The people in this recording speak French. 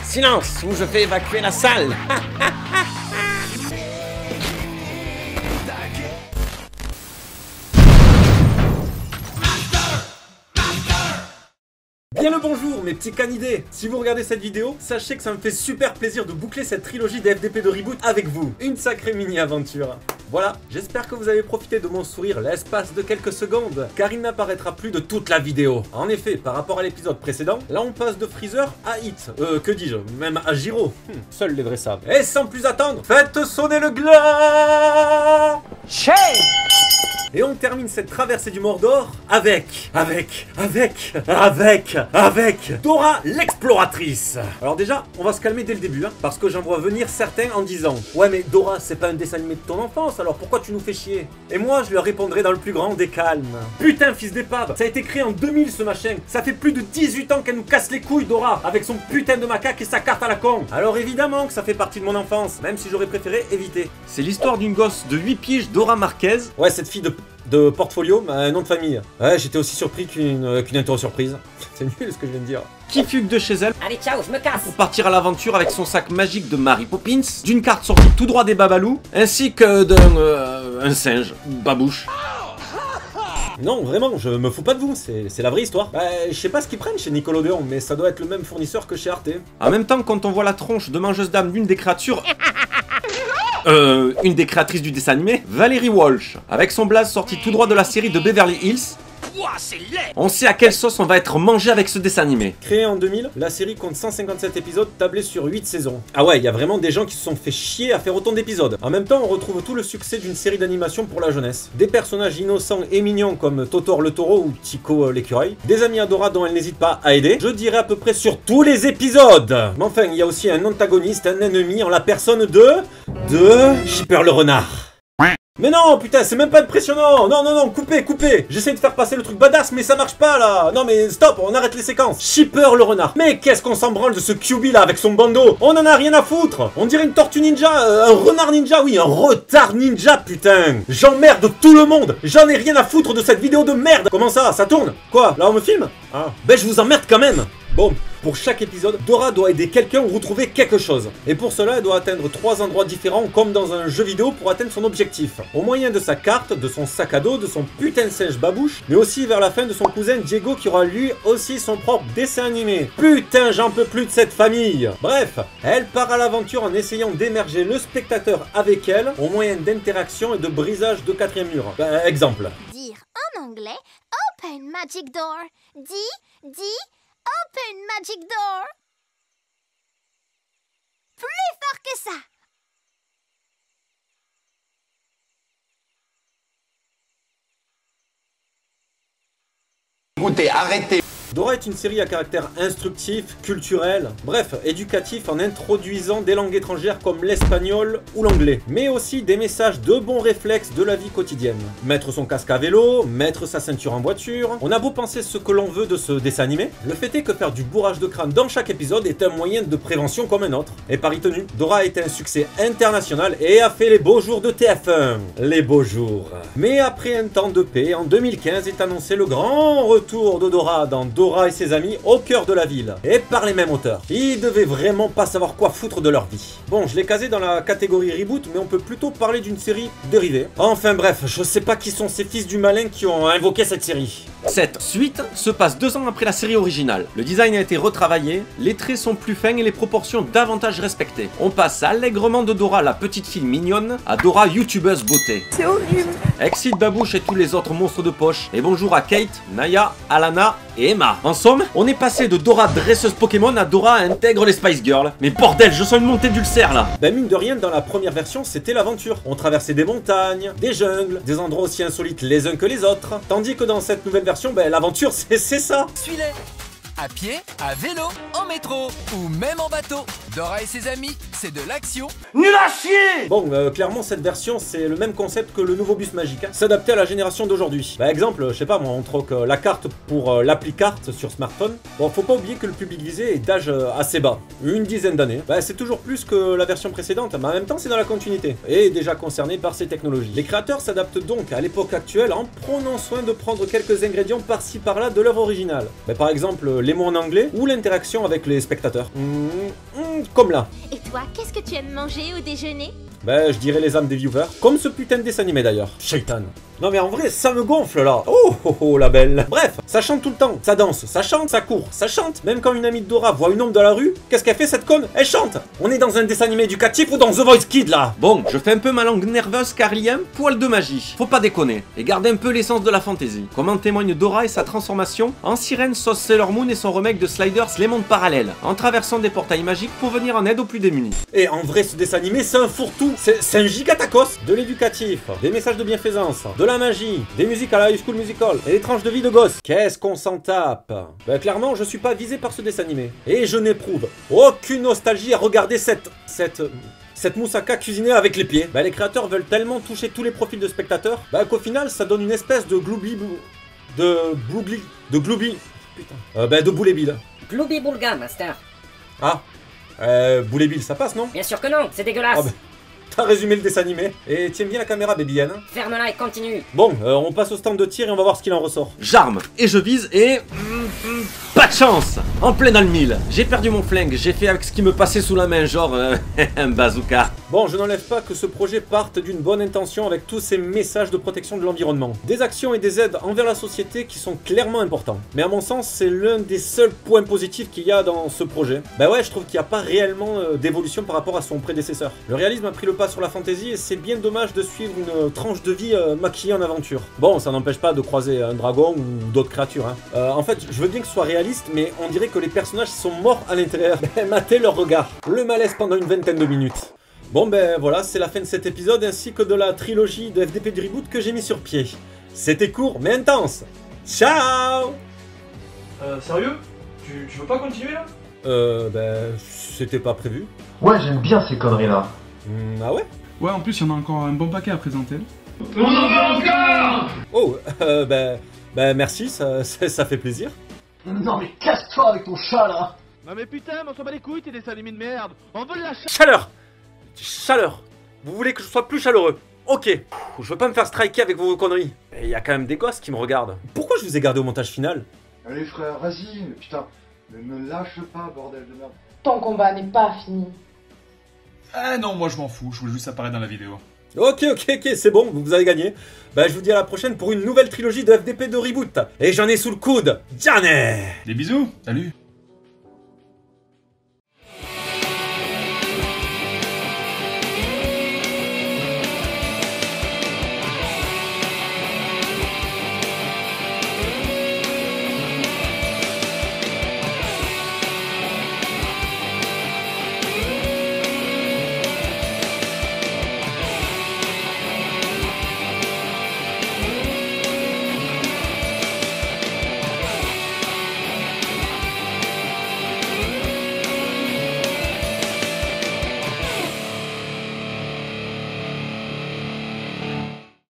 Silence, ou je fais évacuer la salle. Bien le bonjour mes petits canidés. Si vous regardez cette vidéo, sachez que ça me fait super plaisir de boucler cette trilogie des FDP de Reboot avec vous. Une sacrée mini-aventure. Voilà, j'espère que vous avez profité de mon sourire l'espace de quelques secondes, car il n'apparaîtra plus de toute la vidéo. En effet, par rapport à l'épisode précédent, là on passe de Freezer à Hit. Que dis-je, même à Giro. Seuls les vrais savent. Et sans plus attendre, faites sonner le glas. Et on termine cette traversée du Mordor avec Dora l'exploratrice. Alors déjà, on va se calmer dès le début, hein, parce que j'en vois venir certains en disant « Ouais mais Dora, c'est pas un dessin animé de ton enfance, alors pourquoi tu nous fais chier ?» Et moi, je leur répondrai dans le plus grand des calmes. Putain, fils d'épave, ça a été créé en 2000 ce machin. Ça fait plus de 18 ans qu'elle nous casse les couilles, Dora, avec son putain de macaque et sa carte à la con. Alors évidemment que ça fait partie de mon enfance, même si j'aurais préféré éviter. C'est l'histoire d'une gosse de 8 piges, Dora Marquez. Ouais, cette fille de portfolio, un nom de famille. Ouais, j'étais aussi surpris qu'une intro surprise. C'est nul ce que je viens de dire. Qui fugue de chez elle. Allez, ciao, je me casse. Pour partir à l'aventure avec son sac magique de Mary Poppins, d'une carte sortie tout droit des Babalous, ainsi que d'un singe, Babouche. Non, vraiment, je me fous pas de vous, c'est la vraie histoire. Bah, je sais pas ce qu'ils prennent chez Nickelodeon, mais ça doit être le même fournisseur que chez Arte. En même temps, quand on voit la tronche de mangeuse d'âme d'une des créatures... une des créatrices du dessin animé, Valérie Walsh, avec son blaze sorti tout droit de la série de Beverly Hills. On sait à quelle sauce on va être mangé avec ce dessin animé. Créé en 2000, la série compte 157 épisodes tablés sur 8 saisons. Ah ouais, il y a vraiment des gens qui se sont fait chier à faire autant d'épisodes. En même temps, on retrouve tout le succès d'une série d'animation pour la jeunesse. Des personnages innocents et mignons comme Totor le taureau ou Tico l'écureuil. Des amis adorables dont elle n'hésite pas à aider. Je dirais à peu près sur tous les épisodes. Mais enfin, il y a aussi un antagoniste, un ennemi en la personne de Shipper le renard. Mais non, putain, c'est même pas impressionnant. Non, coupez. J'essaie de faire passer le truc badass, mais ça marche pas, là. Non, mais stop, on arrête les séquences. Shipper le renard. Mais qu'est-ce qu'on s'en branle de ce QB, là, avec son bandeau. On en a rien à foutre. On dirait une tortue ninja, un renard ninja, oui, un retard ninja, putain. J'emmerde tout le monde. J'en ai rien à foutre de cette vidéo de merde. Comment ça tourne? Quoi? Là, on me filme? Ah. Ben, je vous emmerde quand même. Bon, pour chaque épisode, Dora doit aider quelqu'un ou retrouver quelque chose. Et pour cela, elle doit atteindre 3 endroits différents comme dans un jeu vidéo pour atteindre son objectif. Au moyen de sa carte, de son sac à dos, de son putain de singe Babouche, mais aussi vers la fin de son cousin Diego qui aura lui aussi son propre dessin animé. Putain, j'en peux plus de cette famille. Bref, elle part à l'aventure en essayant d'émerger le spectateur avec elle au moyen d'interaction et de brisage de quatrième mur. Exemple. Dire en anglais, open magic door. Dis, open magic door. Plus fort que ça. Écoutez, arrêtez. Dora est une série à caractère instructif, culturel, bref, éducatif en introduisant des langues étrangères comme l'espagnol ou l'anglais, mais aussi des messages de bons réflexes de la vie quotidienne. Mettre son casque à vélo, mettre sa ceinture en voiture, on a beau penser ce que l'on veut de ce dessin animé, le fait est que faire du bourrage de crâne dans chaque épisode est un moyen de prévention comme un autre. Et pari tenu, Dora a été un succès international et a fait les beaux jours de TF1. Les beaux jours. Mais après un temps de paix, en 2015 est annoncé le grand retour de Dora dans Dora et ses amis au cœur de la ville, et par les mêmes auteurs. Ils devaient vraiment pas savoir quoi foutre de leur vie. Bon, je l'ai casé dans la catégorie reboot, mais on peut plutôt parler d'une série dérivée. Enfin bref, je sais pas qui sont ces fils du malin qui ont invoqué cette série. Cette suite se passe 2 ans après la série originale. Le design a été retravaillé, les traits sont plus fins et les proportions davantage respectées. On passe allègrement de Dora la petite fille mignonne à Dora youtubeuse beauté. C'est horrible. Exit Babouche et tous les autres monstres de poche. Et bonjour à Kate, Naya, Alana et Emma. En somme, on est passé de Dora dresseuse Pokémon à Dora intègre les Spice Girls. Mais bordel, je sens une montée d'ulcère là. Ben mine de rien, dans la première version, c'était l'aventure. On traversait des montagnes, des jungles, des endroits aussi insolites les uns que les autres. Tandis que dans cette nouvelle version, ben l'aventure c'est ça. Suis-les. À pied, à vélo, en métro ou même en bateau. Dora et ses amis, c'est de l'action. Nul à chier. Bon, clairement cette version c'est le même concept que le nouveau bus magique, hein. S'adapter à la génération d'aujourd'hui. Par exemple, je sais pas moi, on troque la carte pour l'appli carte sur smartphone. Bon, faut pas oublier que le public visé est d'âge assez bas, une dizaine d'années. Bah, c'est toujours plus que la version précédente, mais en même temps c'est dans la continuité, et déjà concerné par ces technologies. Les créateurs s'adaptent donc à l'époque actuelle en prenant soin de prendre quelques ingrédients par-ci par-là de l'œuvre originale. Bah, par exemple, les mots en anglais ou l'interaction avec les spectateurs. Comme là. Et toi, qu'est-ce que tu aimes manger au déjeuner? Ben, je dirais les âmes des viewers. Comme ce putain de dessin animé d'ailleurs. Shaitan. Non mais en vrai, ça me gonfle là. Oh oh oh la belle. Bref, ça chante tout le temps. Ça danse, ça chante, ça court, ça chante. Même quand une amie de Dora voit une ombre dans la rue, qu'est-ce qu'elle fait cette conne? Elle chante. On est dans un dessin animé éducatif ou dans The Voice Kid là? Bon, je fais un peu ma langue nerveuse car il y a un poil de magie. Faut pas déconner. Et garder un peu l'essence de la fantaisie. Comme en témoigne Dora et sa transformation en sirène sauce Sailor Moon et son remake de Sliders Les Mondes Parallèles. En traversant des portails magiques pour venir en aide aux plus démunis. Et en vrai, ce dessin animé, c'est un fourre-tout. C'est un giga tacos. De l'éducatif, des messages de bienfaisance, de la magie, des musiques à la High School Musical et des tranches de vie de gosse. Qu'est-ce qu'on s'en tape? Ben clairement, je suis pas visé par ce dessin animé. Et je n'éprouve aucune nostalgie à regarder cette moussaka cuisinée avec les pieds. Ben les créateurs veulent tellement toucher tous les profils de spectateurs, ben qu'au final, ça donne une espèce de gloobly... Putain. Ben de boulet-bill. Glooby Boulga, master. Ah. Boulet-bill, ça passe, non? Bien sûr que non, c'est dégueulasse. Ah ben, t'as résumé le dessin animé. Et tiens bien la caméra, Baby Anne. Ferme-la et continue. Bon, on passe au stand de tir et on va voir ce qu'il en ressort. J'arme et je vise et... pas de chance. En plein dans le mille. J'ai perdu mon flingue, j'ai fait avec ce qui me passait sous la main, genre un bazooka. Bon, je n'enlève pas que ce projet parte d'une bonne intention avec tous ces messages de protection de l'environnement. Des actions et des aides envers la société qui sont clairement importants. Mais à mon sens, c'est l'un des seuls points positifs qu'il y a dans ce projet. Bah ouais, je trouve qu'il n'y a pas réellement d'évolution par rapport à son prédécesseur. Le réalisme a pris le pas sur la fantaisie et c'est bien dommage de suivre une tranche de vie maquillée en aventure. Bon, ça n'empêche pas de croiser un dragon ou d'autres créatures. Hein. En fait, je veux bien que ce soit réaliste, mais on dirait que les personnages sont morts à l'intérieur. Matez leur regard. Le malaise pendant une vingtaine de minutes. Bon ben voilà, c'est la fin de cet épisode ainsi que de la trilogie de FDP du reboot que j'ai mis sur pied. C'était court mais intense. Ciao. Sérieux? Tu veux pas continuer là? Ben c'était pas prévu. Ouais, j'aime bien ces conneries là. Ah ouais? Ouais, en plus, il y en a encore un bon paquet à présenter. On en veut encore! Oh, ben merci, ça fait plaisir. Non mais casse-toi avec ton chat là. Non mais putain, on s'en bat les couilles, t'es des salimés de merde. On veut de la Chaleur. Chaleur. Vous voulez que je sois plus chaleureux? Ok. Je veux pas me faire striker avec vos conneries. Il y a quand même des gosses qui me regardent. Pourquoi je vous ai gardé au montage final? Allez frère, vas-y, mais putain, ne me lâche pas, bordel de merde. Ton combat n'est pas fini. Ah non, moi je m'en fous, je voulais juste apparaître dans la vidéo. Ok, c'est bon, vous avez gagné. Bah je vous dis à la prochaine pour une nouvelle trilogie de FDP de reboot. Et j'en ai sous le coude. Janet. Des bisous, salut.